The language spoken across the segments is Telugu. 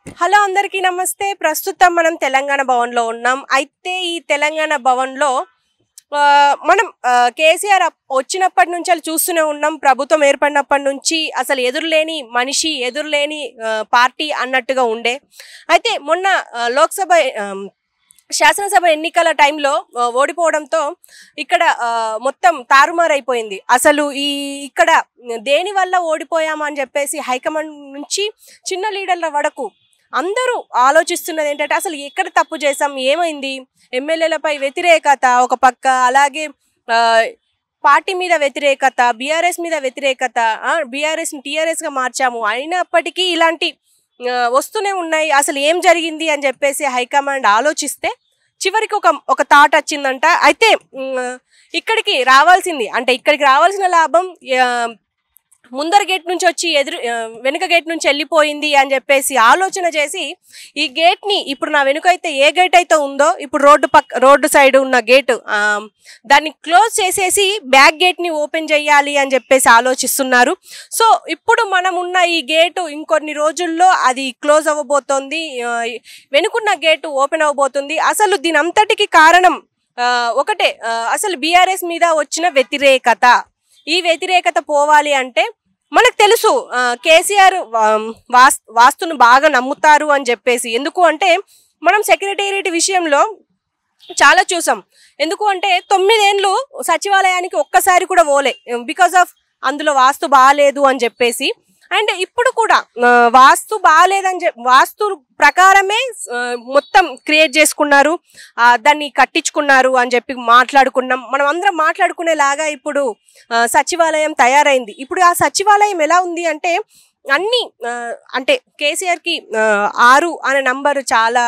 హలో అందరికీ నమస్తే. ప్రస్తుతం మనం తెలంగాణ భవన్లో ఉన్నాం. అయితే ఈ తెలంగాణ భవన్లో మనం కేసీఆర్ వచ్చినప్పటి నుంచి అది చూస్తూనే ఉన్నాం. ప్రభుత్వం ఏర్పడినప్పటి నుంచి అసలు ఎదురులేని మనిషి, ఎదురులేని పార్టీ అన్నట్టుగా ఉండే. అయితే మొన్న లోక్సభ శాసనసభ ఎన్నికల టైంలో ఓడిపోవడంతో ఇక్కడ మొత్తం తారుమారైపోయింది. అసలు ఇక్కడ దేనివల్ల ఓడిపోయామని చెప్పేసి హైకమాండ్ నుంచి చిన్న లీడర్ల వరకు అందరూ ఆలోచిస్తున్నది ఏంటంటే అసలు ఎక్కడ తప్పు చేసాం, ఏమైంది, ఎమ్మెల్యేలపై వ్యతిరేకత ఒక పక్క, అలాగే పార్టీ మీద వ్యతిరేకత, బీఆర్ఎస్ మీద వ్యతిరేకత, బీఆర్ఎస్ని టీఆర్ఎస్గా మార్చాము, అయినప్పటికీ ఇలాంటి వస్తూనే ఉన్నాయి. అసలు ఏం జరిగింది అని చెప్పేసి హైకమాండ్ ఆలోచిస్తే చివరికి ఒక థాట్ వచ్చిందంట. అయితే ఇక్కడికి రావాల్సిన లాభం ముందర గేట్ నుంచి వచ్చి వెనుక గేట్ నుంచి వెళ్ళిపోయింది అని చెప్పేసి ఆలోచన చేసి ఈ గేట్ని ఇప్పుడు నా వెనుక అయితే ఏ గేట్ అయితే ఉందో ఇప్పుడు రోడ్డు సైడ్ ఉన్న గేటు దాన్ని క్లోజ్ చేసేసి బ్యాక్ గేట్ని ఓపెన్ చేయాలి అని చెప్పేసి ఆలోచిస్తున్నారు. సో ఇప్పుడు మనం ఉన్న ఈ గేటు ఇంకొన్ని రోజుల్లో అది క్లోజ్ అవ్వబోతోంది, వెనుకున్న గేటు ఓపెన్ అవ్వబోతుంది. అసలు దీని అంతటికి కారణం ఒకటే, అసలు బీఆర్ఎస్ మీద వచ్చిన వ్యతిరేకత. ఈ వ్యతిరేకత పోవాలి అంటే మనకు తెలుసు కేసీఆర్ వాస్తును బాగా నమ్ముతారు అని చెప్పేసి. ఎందుకు అంటే మనం సెక్రటేరియట్ విషయంలో చాలా చూసాం. ఎందుకు అంటే 9 ఏళ్ళు సచివాలయానికి ఒక్కసారి కూడా పోలే, బికాస్ ఆఫ్ అందులో వాస్తు బాగాలేదు అని చెప్పేసి. అండ్ ఇప్పుడు కూడా వాస్తు బాగాలేదని వాస్తు ప్రకారమే మొత్తం క్రియేట్ చేసుకున్నారు, దాన్ని కట్టించుకున్నారు అని చెప్పి మాట్లాడుకున్నాం. మనం అందరం మాట్లాడుకునేలాగా ఇప్పుడు సచివాలయం తయారైంది. ఇప్పుడు ఆ సచివాలయం ఎలా ఉంది అంటే అంటే కేసీఆర్కి 6 అనే నంబరు చాలా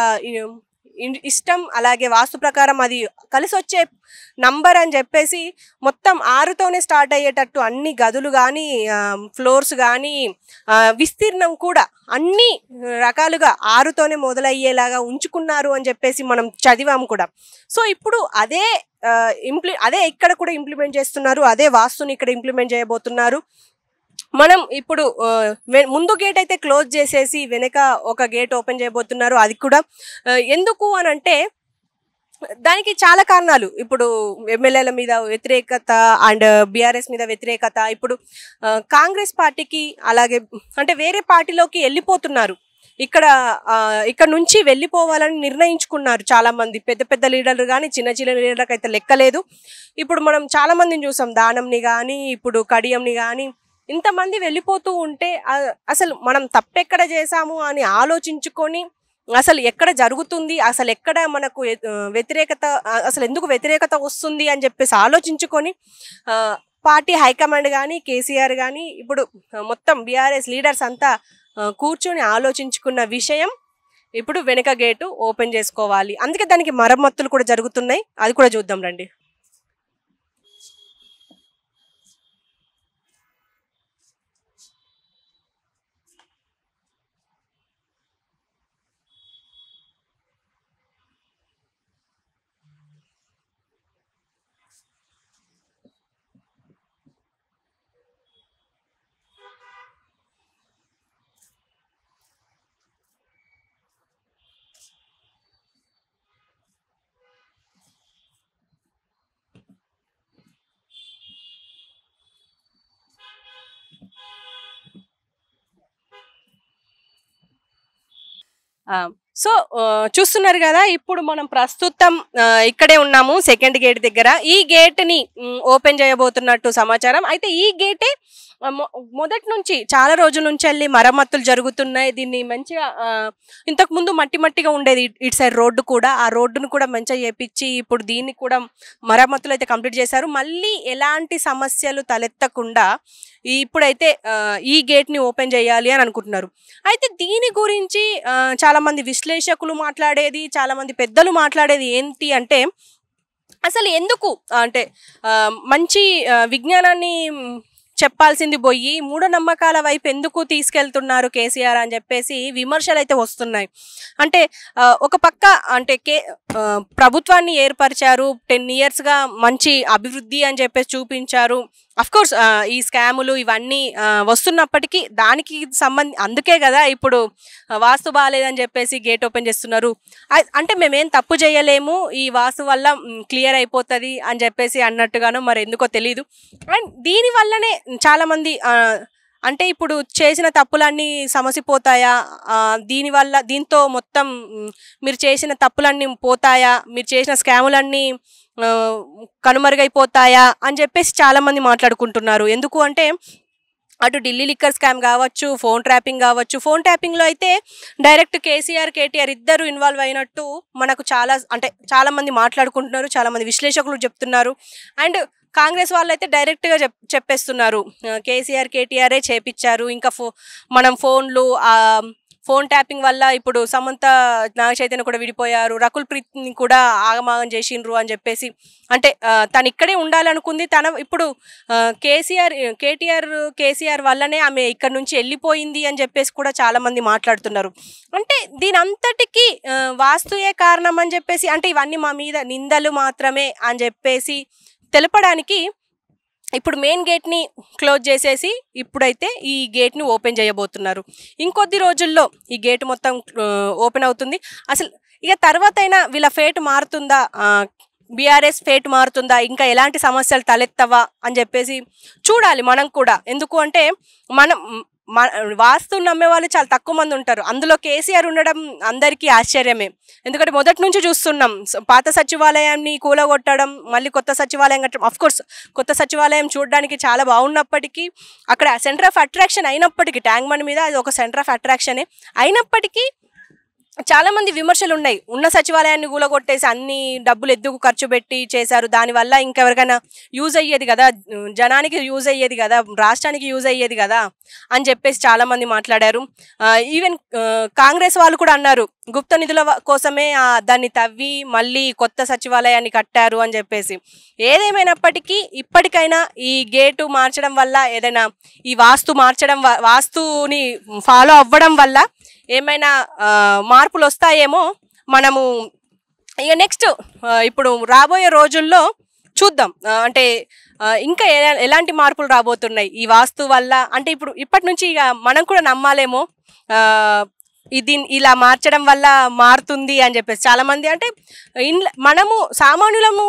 ఇష్టం, అలాగే వాస్తు ప్రకారం అది కలిసి వచ్చే నంబర్ అని చెప్పేసి మొత్తం 6తోనే స్టార్ట్ అయ్యేటట్టు అన్ని గదులు కానీ, ఫ్లోర్స్ కానీ, విస్తీర్ణం కూడా అన్ని రకాలుగా 6తోనే మొదలయ్యేలాగా ఉంచుకున్నారు అని చెప్పేసి మనం చదివాము కూడా. సో ఇప్పుడు అదే ఇక్కడ కూడా ఇంప్లిమెంట్ చేస్తున్నారు, అదే వాస్తుని ఇక్కడ ఇంప్లిమెంట్ చేయబోతున్నారు. మనం ఇప్పుడు ముందు గేట్ అయితే క్లోజ్ చేసేసి వెనక ఒక గేట్ ఓపెన్ చేయబోతున్నారు. అది కూడా ఎందుకు అని అంటే దానికి చాలా కారణాలు. ఇప్పుడు ఎమ్మెల్యేల మీద వ్యతిరేకత అండ్ బీఆర్ఎస్ మీద వ్యతిరేకత. ఇప్పుడు కాంగ్రెస్ పార్టీకి అలాగే అంటే వేరే పార్టీలోకి వెళ్ళిపోతున్నారు. ఇక్కడ నుంచి వెళ్ళిపోవాలని నిర్ణయించుకున్నారు చాలా మంది పెద్ద పెద్ద లీడర్లు కానీ, చిన్న చిన్న లీడర్లకు అయితే లెక్కలేదు. ఇప్పుడు మనం చాలా మందిని చూసాం, దానంని కానీ, ఇప్పుడు కడియంని కానీ, ఇంతమంది వెళ్ళిపోతూ ఉంటే అసలు మనం తప్పెక్కడ చేశాము అని ఆలోచించుకొని అసలు ఎక్కడ జరుగుతుంది, అసలు ఎక్కడ మనకు వ్యతిరేకత, అసలు ఎందుకు వ్యతిరేకత వస్తుంది అని చెప్పేసి ఆలోచించుకొని పార్టీ హైకమాండ్ కానీ, కేసీఆర్ కానీ, ఇప్పుడు మొత్తం బీఆర్ఎస్ లీడర్స్ అంతా కూర్చొని ఆలోచించుకున్న విషయం ఇప్పుడు వెనక గేటు ఓపెన్ చేసుకోవాలి. అందుకే దానికి మరమ్మతులు కూడా జరుగుతున్నాయి, అది కూడా చూద్దాం రండి. సో చూస్తున్నారు కదా, ఇప్పుడు మనం ప్రస్తుతం ఇక్కడే ఉన్నాము సెకండ్ గేట్ దగ్గర. ఈ గేట్ని ఓపెన్ చేయబోతున్నట్టు సమాచారం. అయితే ఈ గేటే మొదటి నుంచి చాలా రోజుల నుంచి వెళ్ళి మరమ్మతులు జరుగుతున్నాయి. దీన్ని మంచిగా ఇంతకు ముందు మట్టిగా ఉండేది ఇటు సైడ్ రోడ్డు కూడా, ఆ రోడ్డును కూడా మంచిగా చేపించి ఇప్పుడు దీన్ని కూడా మరమ్మతులు అయితే కంప్లీట్ చేశారు. మళ్ళీ ఎలాంటి సమస్యలు తలెత్తకుండా ఇప్పుడైతే ఈ గేట్ని ఓపెన్ చేయాలి అని అనుకుంటున్నారు. అయితే దీని గురించి చాలామంది విశ్లేషకులు మాట్లాడేది, చాలామంది పెద్దలు మాట్లాడేది ఏంటి అంటే అసలు ఎందుకు అంటే మంచి విజ్ఞానాన్ని చెప్పాల్సింది పోయి మూఢనమ్మకాల వైపు ఎందుకు తీసుకెళ్తున్నారు కేసీఆర్ అని చెప్పేసి విమర్శలు అయితే వస్తున్నాయి. అంటే ఒక పక్క అంటే ప్రభుత్వాన్ని ఏర్పరిచారు, 10 yearsగా మంచి అభివృద్ధి అని చెప్పేసి చూపించారు. కోర్స్ ఈ స్కాములు ఇవన్నీ వస్తున్నప్పటికీ దానికి అందుకే కదా ఇప్పుడు వాస్తు బాగాలేదని చెప్పేసి గేట్ ఓపెన్ చేస్తున్నారు. అంటే మేమేం తప్పు చేయలేము, ఈ వాస్తు వల్ల క్లియర్ అయిపోతుంది అని చెప్పేసి అన్నట్టుగాను మరి ఎందుకో తెలీదు. అండ్ దీనివల్లనే చాలామంది అంటే ఇప్పుడు చేసిన తప్పులన్నీ సమసిపోతాయా, దీంతో మొత్తం మీరు చేసిన తప్పులన్నీ పోతాయా, మీరు చేసిన స్కాములన్నీ కనుమరుగైపోతాయా అని చెప్పేసి చాలామంది మాట్లాడుకుంటున్నారు. ఎందుకు అంటే అటు ఢిల్లీ లిక్కర్ స్కామ్ కావచ్చు, ఫోన్ ట్రాపింగ్ కావచ్చు. ఫోన్ ట్రాపింగ్లో అయితే డైరెక్ట్ కేసీఆర్ కేటీఆర్ ఇద్దరు ఇన్వాల్వ్ అయినట్టు మనకు చాలామంది మాట్లాడుకుంటున్నారు, చాలామంది విశ్లేషకులు చెప్తున్నారు. అండ్ కాంగ్రెస్ వాళ్ళు అయితే డైరెక్ట్గా చెప్పేస్తున్నారు కేసీఆర్ కేటీఆరే చేపించారు. ఇంకా మనం ఫోన్ ట్యాపింగ్ వల్ల ఇప్పుడు సమంత నాగచైతన్య కూడా విడిపోయారు, రకుల్ ప్రీత్ని కూడా ఆగమాగం చేసిండ్రు అని చెప్పేసి. అంటే తను ఇక్కడే ఉండాలనుకుంది, ఇప్పుడు కేసీఆర్ వల్లనే ఆమె ఇక్కడ నుంచి వెళ్ళిపోయింది అని చెప్పేసి కూడా చాలామంది మాట్లాడుతున్నారు. అంటే దీని అంతటికీ వాస్తుయే కారణం అని చెప్పేసి, అంటే ఇవన్నీ మా మీద నిందలు మాత్రమే అని చెప్పేసి తెలపడానికి ఇప్పుడు మెయిన్ గేట్ని క్లోజ్ చేసేసి ఇప్పుడైతే ఈ గేట్ని ఓపెన్ చేయబోతున్నారు. ఇంకొద్ది రోజుల్లో ఈ గేట్ మొత్తం ఓపెన్ అవుతుంది. అసలు ఇక తర్వాత అయినా వీళ్ళ ఫేట్ మారుతుందా, బీఆర్ఎస్ ఫేట్ మారుతుందా, ఇంకా ఎలాంటి సమస్యలు తలెత్తవా అని చెప్పేసి చూడాలి మనం కూడా. ఎందుకు అంటే వాస్తు నమ్మే వాళ్ళు చాలా తక్కువ మంది ఉంటారు, అందులో కేసీఆర్ ఉండడం అందరికీ ఆశ్చర్యమే. ఎందుకంటే మొదటి నుంచి చూస్తున్నాం, పాత సచివాలయాన్ని కూలగొట్టడం, మళ్ళీ కొత్త సచివాలయం కట్టడం. కోర్స్ కొత్త సచివాలయం చూడడానికి చాలా బాగున్నప్పటికీ, అక్కడ సెంటర్ ఆఫ్ అట్రాక్షన్ అయినప్పటికీ, ట్యాంక్ బండ్ మీద అది ఒక సెంటర్ ఆఫ్ అట్రాక్షనే అయినప్పటికీ చాలామంది విమర్శలు ఉన్నాయి. ఉన్న సచివాలయాన్ని కూలగొట్టేసి అన్ని డబ్బులు ఎందుకు ఖర్చు పెట్టి చేశారు, దానివల్ల ఇంకెవరికైనా యూజ్ అయ్యేది కదా, జనానికి యూజ్ అయ్యేది కదా, రాష్ట్రానికి యూజ్ అయ్యేది కదా అని చెప్పేసి చాలామంది మాట్లాడారు. ఈవెన్ కాంగ్రెస్ వాళ్ళు కూడా అన్నారు గుప్త నిధుల కోసమే దాన్ని తవ్వి మళ్ళీ కొత్త సచివాలయాన్ని కట్టారు అని చెప్పేసి. ఏదేమైనప్పటికీ ఇప్పటికైనా ఈ గేటు మార్చడం వల్ల, ఏదైనా ఈ వాస్తుని ఫాలో అవ్వడం వల్ల ఏమైనా మార్పులు వస్తాయేమో మనము ఇక నెక్స్ట్ ఇప్పుడు రాబోయే రోజుల్లో చూద్దాం. అంటే ఇంకా ఎలాంటి మార్పులు రాబోతున్నాయి ఈ వాస్తు వల్ల. అంటే ఇప్పటి నుంచి ఇక మనం కూడా నమ్మాలేమో ఇది ఇలా మార్చడం వల్ల మారుతుంది అని చెప్పేసి. చాలామంది అంటే మనము సామాన్యులము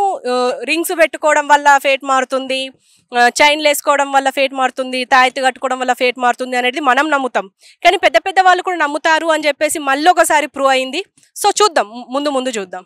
రింగ్స్ పెట్టుకోవడం వల్ల ఫేట్ మారుతుంది, చైన్లు వేసుకోవడం వల్ల ఫేట్ మారుతుంది, తాయెత్తు కట్టుకోవడం వల్ల ఫేట్ మారుతుంది అనేది మనం నమ్ముతాం. కానీ పెద్ద పెద్ద వాళ్ళు కూడా నమ్ముతారు అని చెప్పేసి మళ్ళీ ఒకసారి ప్రూవ్ అయింది. సో చూద్దాం, ముందు చూద్దాం.